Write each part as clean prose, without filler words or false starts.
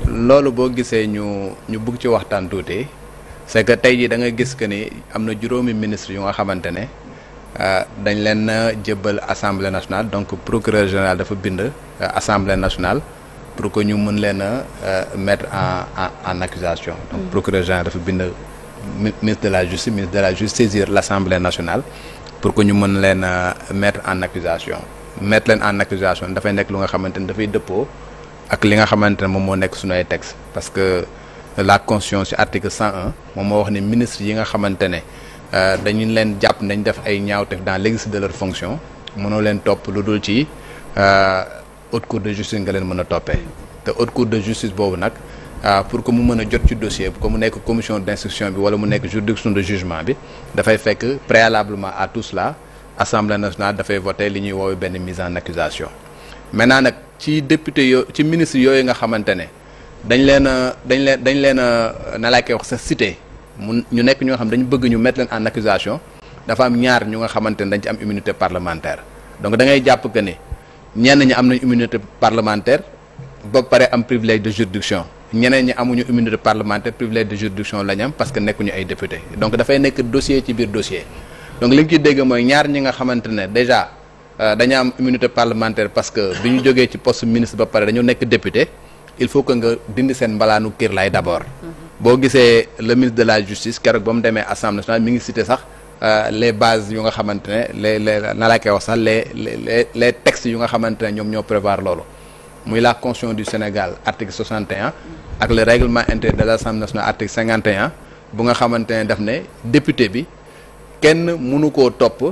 loolu boo gisee ñu bëgg ci waxtaan tuuti c'est que tey jii da nga gis que ni am na juróomi ministre yu nga xamante ne dañ leen jébbal assemblée nationale donc procureur général dafa bind assemblée nationale pour que ñu mën leen a mettre en accusation donc procureur général dafa bind ministre de la justice saisir l'assemblée nationale pour que ñu mën leen mettre en accusation dafay nekk lu nga xamante ne dafay dëppoo ak li nga xamante ne moom moo nekk suñu ay texte parce que la constitution ci article 101 moom moo wax ni ministre yi nga xamante ne dañu leen jàpp nañ def ay ñaawteef dans l'exercice de leur fonction mënoo leen topp lu dul ci haute cour de justice nga leen mën a toppee te haute cour de justice boobu nag pour que mu mën a jot ci dossier pour que mu nekk commission d'instruction bi wala mu nekk juridiction de jugement bi dafay fekk préalablement à tout cela assemblée nationale dafay voter li ñuy woowee benn mise en accusation maintenant nag ci député ci ministre yooyu nga xamante ne dañ leen a na laa koy wax sa cité ñu nekk ñoo xam dañu bëgg ñu mettre leen en accusation dafa am ñaar ñu nga xamante ne dañ ci am immunité parlementaire donc da ngay jàpp que ne ñenn ñi am nañ immunité parlementaire ba pare am privilège de juridiction ñeneen ñi amuñu immunité parlementaire privilège de juridiction la ñu am parce que nekkuñu ay député donc dafay nekk dossier ci biir dossier donc li nga ciy dégg mooy ñaar ñi nga xamante ne déjà dañu am immunité parlementaire parce que bi ñu jógee ci poste ministre ba pare dañoo nekk député il faut que nga dindi seen mbalaanu kiirlaay d'abord boo gisee le ministre de la justice keroog ba mu demee assemblée nationale mi ngi cité sax les bases yu nga xamante ne les na laa koy wax sax les textes yu nga xamante ne ñoom ñoo prévoir loolu muy la constitution du Sénégal article 61 ak le règlement intérieur de l'Assemblée nationale article 51 bu nga xamante ne daf ne député bi kenn mënu koo topp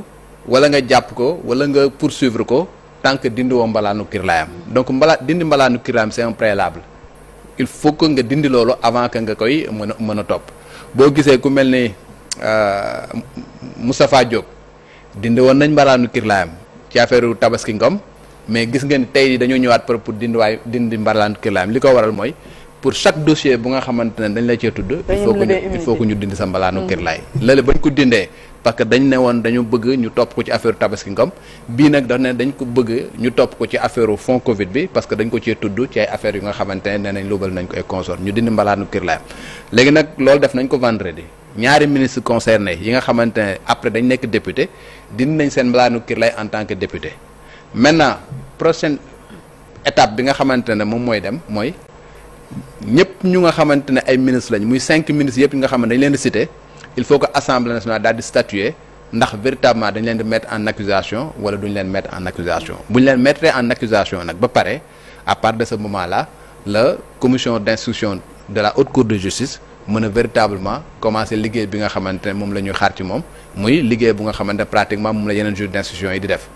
wala nga jàpp ko wala nga poursuivre ko tant que dindi woo mbalaanu kirlaayam donc dindi mbalaanu kirlaayam c'est un préalable il faut que nga dindi loolu avant que nga koy mën a topp boo gisee ku mel ni Moustapha Diop dindi woon nañ mbalaanu kirlaayam ci affaire Tabaski Ngom mais gis ngeen tey dañoo ñëwaat pour dindi mbalaanu kirlaayam li ko waral mooy pour chaque dossier bu nga xamante ne dañ la cee tudd il faut que ñu dindi sa mbalaanu kirlaay lële bañ ko dindee parce que dañ ne woon dañu bëgg ñu topp ko ci affaire Tabaski Ngom bii nag daf ne dañ ko bëgg ñu topp ko ci affaire fond Covid bi parce que dañ ko cee tudd ci ay affaires yu nga xamante ne nee nañ luubal nañ ko ay consort ñu dindi mbalaanu kirlaayam léegi nag loolu def nañ ko vendredi ñaari ministres concernés yi nga xamante ne après dañ nekk député dindi nañ seen mbalaanu kirlaay en tant que député maintenant prochaine étape bi nga xamante ne moom mooy dem mooy ñëpp ñu nga xamante ne ay ministres lañ muy 5 ministres yëpp yi nga xamante dañ leen di citer il faut que assemblée nationale daal di statuer ndax véritablement dañ leen di mettre en accusation wala duñ leen mettre en accusation bu ñu leen mettre en accusation nag ba pare à partir de ce moment là la commission d'instruction de la haute cour de justice mën a véritablement commencer liggéey bi nga xamante ne moom la ñuy xaar ci moom muy liggéey bu nga xamante ne pratiquement moom la yeneen juge d'instruction yi di def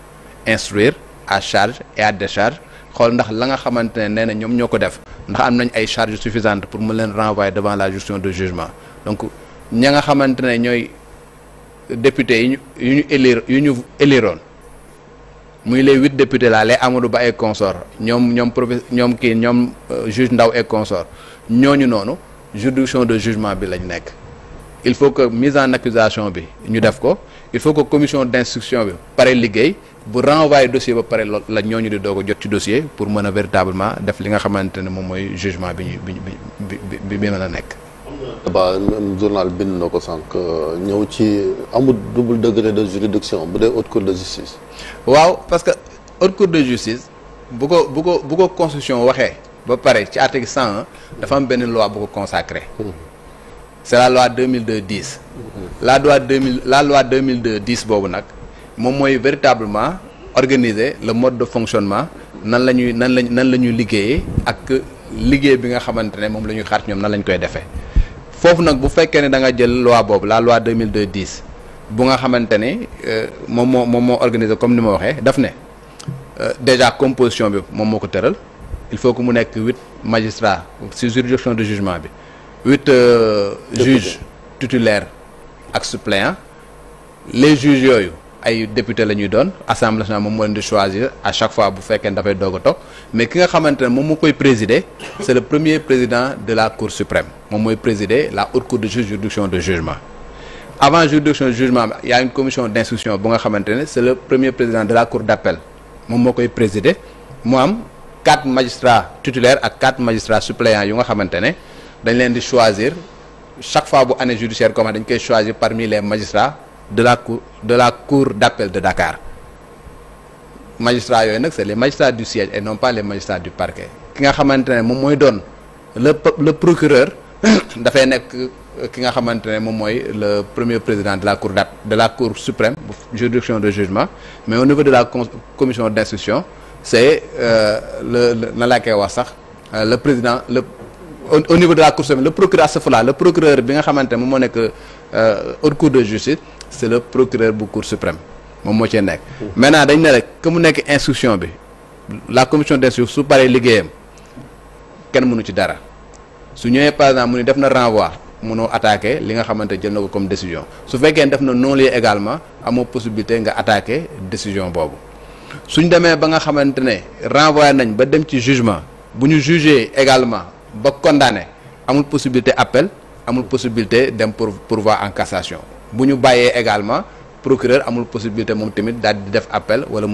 instruire à charge et à décharge xool ndax la nga xamante ne nee na ñoom ñoo ko def ndax am nañ ay charges suffisantes pour mu leen renvoyer devant la juridiction de jugement donc ña nga xamante ne ñooy députés yu ñu éliroon muy les 8 députés là les Amadou Ba et consorts ñoom juge Ndaw et consorts ñooñu noonu juridiction de jugement bi lañ nekk il faut que mise en accusation bi ñu def ko il faut que commission d'instruction bi pare liggéey bu renvoyer dossier ba pare loolu la ñooñu di doog a jot ci dossier pour mën a véritablement def li nga xamante ne moom mooy jugement bi mën a nekk. ba journal bind na ko sànq ñëw ci amul double degré de juridiction bu dee haute cour de justice. waaw parce que haute cour de justice bu ko constitution waxee ba pare ci article 101 dafa am benn loi bu ko consacré. c'est la loi 2002-10. la loi 2002-10 boobu nag moom mooy véritablement organiser le mode de fonctionnement nan la ñuy liggéeyee ak liggéey bi nga xamante ne moom la ñuy xaar ñoom nan lañ koy defee. foofu nag bu fekkee ne da nga jël loi boobu la loi 2002-10 bu nga xamante ne moom moo organisé comme ni ma waxee daf ne déjà composition bi moom moo ko tëral il faut que mu nekk 8 magistrats ci juridiction de jugement bi 8 juges titulaires ak suppléants les juges yooyu ay député la ñuy doon assemblée nationale moom moo leen di choisir à chaque fois bu fekkee ne dafay doog a toog mais ki nga xamante ne moom moo koy présider c'est le premier président de la cour suprême moom mooy présider la haute cour de juridiction de jugement avant juridiction de jugement il y a une commission d'instruction bu nga xamante ne c'est le premier président de la cour d'appel moom moo koy présider mu am 4 magistrats titulaires ak 4 magistrats suppléants yu nga xamante ne dañ leen di choisir chaque fois bu année judiciaire comme dañ koy choisir parmi les magistrats de la cour d'appel de Dakar magistrats yooyu nag c'est les magistrats du siège et non pas les magistrats du parquet ki nga xamante ne moom mooy doon le procureur dafay nekk ki nga xamante ne moom mooy le premier président de la cour suprême juridiction de jugement mais au niveau de la commission d'instruction c'est na laa koy wax sax le président au niveau de la cour suprême le procureur astafurlah le procureur bi nga xamante ne moom moo nekk haute cour de justice c'est le procureur bu cour suprême moom moo cee nekk. maintenant dañ ne rek que mu nekk instruction bi la commission d'instruction su paree liggéeyam kenn mënu ci dara su ñëwee par exemple mu ni def na renvoi mënoo attaquer li nga xamante jël na ko comme décision su fekkee def na non-lieu également amoo possibilité nga attaquer décision boobu suñ demee ba nga xamante ne renvoyé nañ ba dem ci jugement bu ñu juger également ba condamné amul possibilité appel amul possibilité dem pourvoi en cassation bu ñu bàyyee également procureur amul possibilité moom tamit daal di def appel wala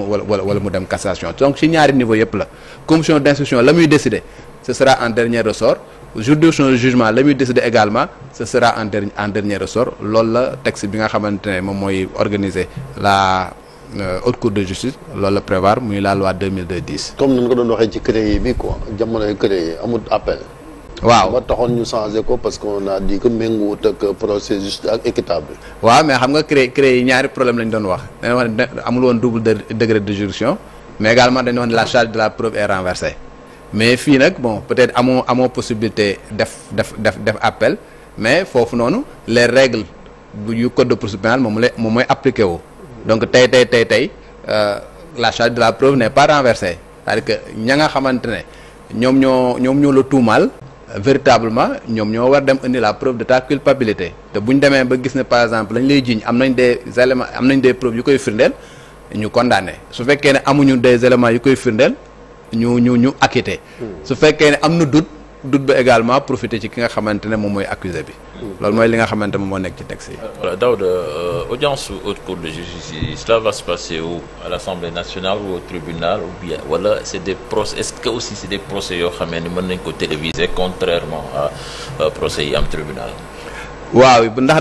mu dem cassation donc ci ñaari niveau yëpp la commission d'instruction la muy décider ce sera en dernier ressort juridiction de jugement la muy décider également ce sera en dernier ressort loolu la texte bi nga xamante ne moom mooy organiser la haute cour de justice loolu la prévoir muy la loi 2010. comme ni nga ko doon waxee ci CREI bi quoi jamonoy CREI amul appel. waaw ba taxoon ñu changé ko parce que on a dit que méngoowut ak procès juste ak équitable. waaw mais xam nga CREI yi ñaari problème lañ doon wax dañu wax ne amul woon double degré de juridiction mais également dañu wax ne la charge de la preuve est renversée mais fii nag bon peut-être amoo possibilité def appel mais foofu noonu les règles yu code de procédure pénale moom mooy appliqué wu donc tey la charge de la preuve n'est pas renversée c'est-à-dire que ña nga xamante ne ñoom ñoo la tuumaal véritablement ñoom ñoo war dem indi la preuve de ta culpabilité te bu ñu demee ba gis ne par exemple lañ lay jiiñ am nañ des éléments am nañ des preuves yu koy firndeel ñu condamné su fekkee ne amuñu des éléments yu koy firndeel ñu acquitté su fekkee ne am na doute ba également profité ci ki nga xamante ne moom mooy accusé bi loolu mooy li nga xamante moom moo nekk ci texte yi. Voilà, Daouda, audience haute cour de justice cela va se passer où à l'Assemblée nationale ou au tribunal ou bien wala c'est des procès est-ce que aussi c'est des procès yoo xamee ni mën nañ ko téléviser contrairement à procès yi am tribunal. waaw ndax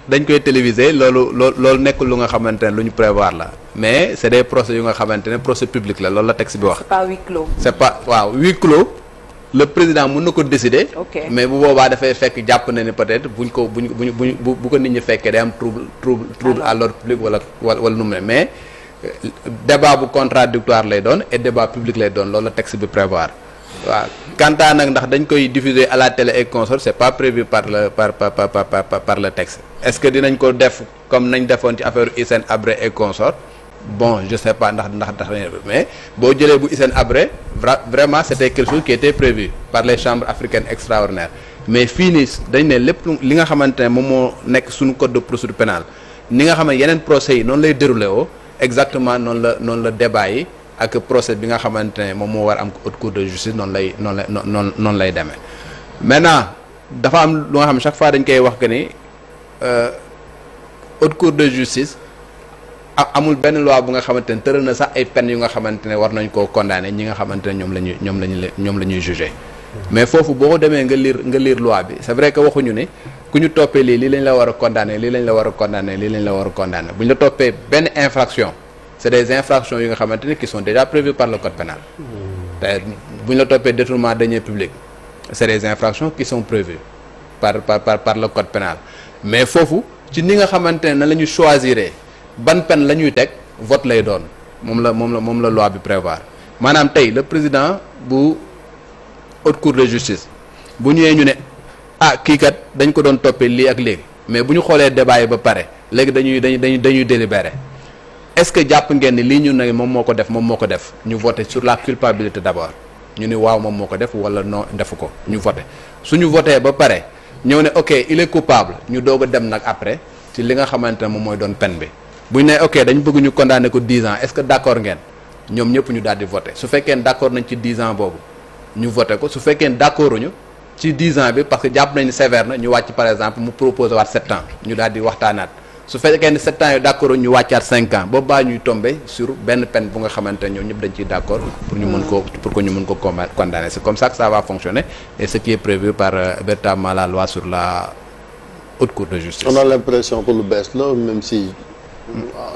dañ koy téléviser loolu nekkul lu nga xamante ne lu ñu prévoir la mais c'est des procès yu nga xamante ne procès public la loolu la texte bi wax. c'est pas huis clos. c'est pas waaw huis clos le président mën na ko décider. Okay. mais bu boobaa dafay fekk jàpp na ni peut-être bu ko nit ñi fekkee day am trouble à l'ordre public wala nu mu ne mais débat bu contradictoire lay doon et débat public lay doon loolu la texte bi prévoir. waaw kantaa nag ndax dañ koy diffuser à la télé et consort c'est pas prévu par le texte est-ce que dinañ ko def comme nañ defoon ci affaire Hissène Habré et consort bon je sais pas ndax mais boo jëlee bu Hissène Habré vraiment c'était quelque chose qui était prévu par les chambres africaines extraordinaires mais fii nii dañ ne lépp li nga xamante ne moom moo nekk suñu code de procédure pénale ni nga xam ne yeneen procès yi noonu lay déroulé woo exactement noonu la débat yi ak procès bi nga xamante ne moom moo war am haute cour de justice noonu lay demee maintenant dafa am lu nga xam ne chaque fois dañ koy wax que ni haute cour de justice amul benn loi bu nga xamante ne tëral na sax ay peines yu nga xamante ne war nañ koo condamner ñi nga xamante ne ñoom la ñuy juger mais foofu boo demee nga lire loi bi c'est vrai que waxuñu ne ku ñu toppee lii lañ la war a condamner lii lañ la war a condamner lii lañ la war a condamner bu ñu la toppee benn infraction c'est des infractions yu nga xamante ne qui sont déjà prévues par le code pénal te bu ñu la toppee détournement de deniers publics c'est des infractions qui sont prévues par le code pénal mais foofu ci ni nga xamante ne na la ñu choisir ban peine la ñuy teg vote lay doon moom la loi bi prévoir maanaam tey le président bu haute cour de justice bu ñëwee ñu ne kii kat dañ ko doon toppee lii ak léegi mais bu ñu xoolee débat yi ba pare léegi dañuy délibérer est-ce que jàpp ngeen ni lii ñu ne moom moo ko def ñu voter sur la culpabilité d'abord ñu ni waaw moom moo ko def wala non defu ko ñu voter suñu voter ba pare ñëw ne ok il est coupable ñu doog a dem nag après ci li nga xamante ne moom mooy doon peine bi bu ñu nee ok dañ bëgg ñu condamner ko 10 ans est-ce que d'accord ngeen ñoom ñëpp ñu daal di voter su fekkee ne d'accord nañ ci 10 ans boobu ñu voter ko su fekkee ne d'accorduñu ci 10 ans bi parce que jàpp nañ ni sévère na ñu wàcc par exemple mu proposer waat 7 ans ñu daal di waxtaanaat su fekkee ne 7 ans yooyu d'accord ñu wàccaat 5 ans boobu baa ñuy tomber sur benn peine bu nga xamante ne ñoom ñëpp dañ ciy d'accord pour ñu mën ko pour que ñu mën ko condamner c'est comme ça que ça va fonctionner et ce qui est prévu par véritablement la loi sur la haute cour de justice. On a l'impression que lu bees la même si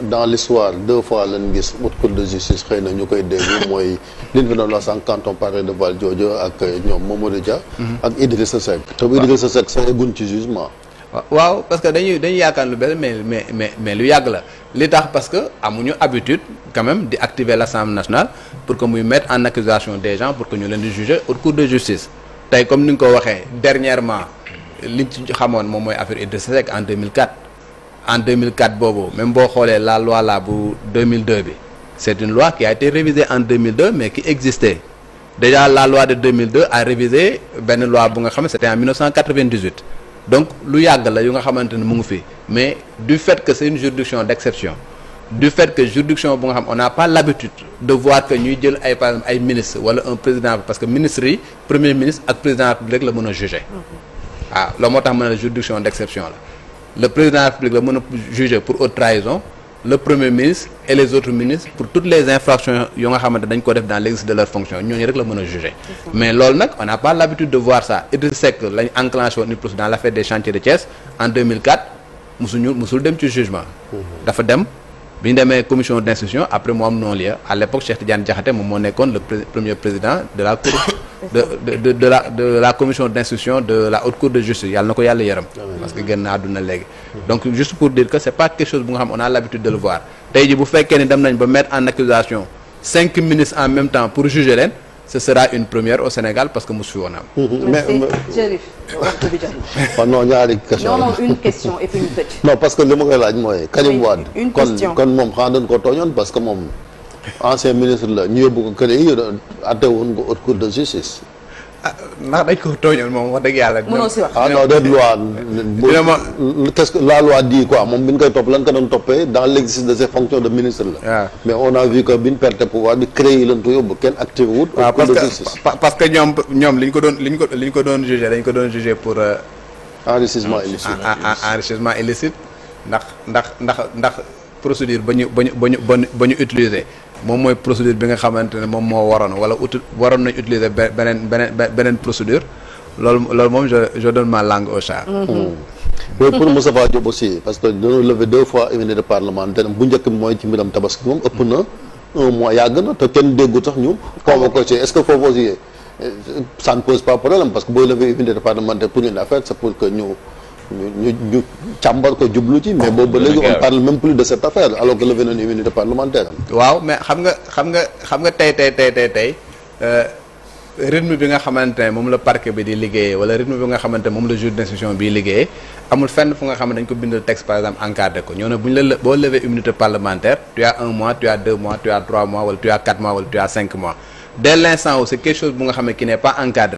dans l'histoire 2 fois lañ gis haute cour de justice xëy na ñu koy dégg mooy li ñu fi doon wax sànq quand on parlait de Valdiodio ak ñoom Mamadou Dia. ak Idrissa Seck. te Idrissa Seck sax egguñ ci jugement. waaw parce que dañuy yaakaar lu bees mais lu yàgg la li tax parce que amuñu habitude quand même di activer l'Assemblée nationale pour que muy mettre en accusation des gens pour que ñu leen di juger haute cour de justice tey comme ni nga ko waxee dernièrement liñ ci xamoon moom mooy affaire Idrissa Seck en 2004 en 2004 boobu même boo xoolee la loi là bu 2002 bi c'est une loi qui a été révisée en 2002 mais qui existait déjà la loi de 2002 a révisé benn loi bu nga xam ne c'était en 1998 donc lu yàgg la yu nga xamante ne mu ngi fi mais du fait que c'est une juridiction d'exception du fait que juridiction bu nga xam on n'a pas l'habitude de voir que ñuy jël ay par exemple ay ministres wala un président parce que ministres yi premier ministre ak président de la République la mën a juger waaw loolu moo tax mën a juridiction d'exception la le président de la République la mën a juger pour haute trahison le premier ministre et les autres ministres pour toutes les infractions yu nga xamante dañ ko def dans l'exercice de leur fonction ñooñu rek la mën a juger mais loolu nag on n'a pas l'habitude de voir ça Idrissa Seck lañ enclenché woon une procédure dans l'affaire des chantiers de Thiès en 2004 musul dem ci jugement dafa dem bi ñu demee commission d'instruction après mu am non-lieu à l'époque Cheikh Tidiane Diakhaté moom moo nekkoon le premier président de la cour de la commission d'instruction de la haute cour de justice yàlla na ko yàlla yërëm parce que génn na àdduna léegi donc juste pour dire que c'est pas quelque chose bu nga xam on a l'habitude de le voir tey ji bu fekkee ni dem nañ ba mettre en accusation 5 ministres en même temps pour juger leen ce sera une première au Sénégal parce que mosu fi woon am. Chérif waxtu bi jot na. non ñaari question non une question et puis une petite. non parce que li ma koy laaj mooy. Karim Wade une question kon moom xanaa dañ ko tooñoon parce que moom ancien ministre la ñu yóbbu ko kër yi àtte woon ko haute cour de justice. ndax dañ ko tooñoon moom wax dëgg yàlla. mënoo si wax non de loi. qu'est-ce que la loi dit quoi moom bi ñu koy topp lan ko doon toppee dans l'exercice de ses fonctions de ministre la. mais on a vu que bi ñu perte pouvoir bi créé yi lañ ko yóbbu kenn activé wut. waaw parce que ñoom li ñu ko doon jugé dañ ko doon jugé pour. enrichissement illicite. enrichissement illicite ndax procédure ba ñu utiliser moom mooy procédure bi nga xamante ne moom moo waroon nañ utiliser beneen procédure loolu moom je donne ma langue au chat. mais pour Moustapha Diop aussi parce que dañoo lever 2 fois immunité parlementaire bu njëkk bi mooy ci mbiram tabaski moom ëpp na 1 mois yàgg na te kenn déggu tax ñu convoqué ci est-ce que foofu aussi ça ne pose pas problème parce que booy lever immunité parlementaire pour une affaire c'est pour que ñu càmbar ko jublu ci mais boobu ba léegi on parle même plus de cette affaire alors que levé nañu immunité parlementaire. waaw mais xam nga tey rythme bi nga xamante ne moom la parquet bi di liggéeyee wala rythme bi nga xamante ne moom la juge d'instruction bi liggéeyee amul fenn fu nga xam ne dañ ko bindal texte par exemple encadré ko ñoo ne bu ñu la boo lever immunité parlementaire tu as 1 mois tu as 2 mois tu as 3 mois wala tu as 4 mois wala tu as 5 mois dès l'instant où c'est quelque chose bu nga xam ne qui n'est pas encadré